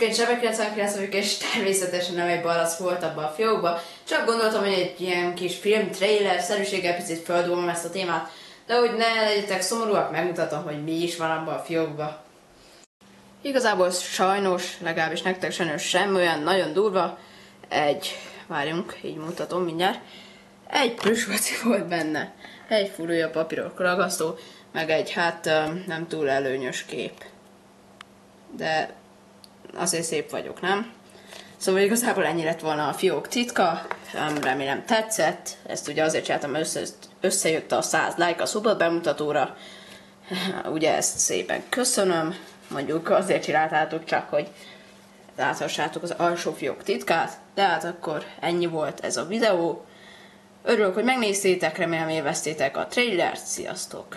én Csebe 99 vagyok, és természetesen nem egy balasz volt abban a fiókban. Csak gondoltam, hogy egy ilyen kis film, trailer, szerűséggel picit földolom ezt a témát. De hogy ne legyetek szomorúak, megmutatom, hogy mi is van abban a fiókban. Igazából sajnos, legalábbis nektek sajnos semmi olyan nagyon durva. Várjunk, így mutatom mindjárt. Egy plüsvaci volt benne. Egy furúja papíros ragasztó, meg egy nem túl előnyös kép. De azért szép vagyok, nem? Szóval igazából ennyi lett volna a fiók titka, remélem tetszett. Ezt ugye azért csináltam, összejött a 100 like a szuper bemutatóra. Ugye ezt szépen köszönöm. Mondjuk azért csináltátok csak, hogy láthassátok az alsó fiók titkát. De hát akkor ennyi volt ez a videó. Örülök, hogy megnéztétek, remélem élveztétek a trailert. Sziasztok!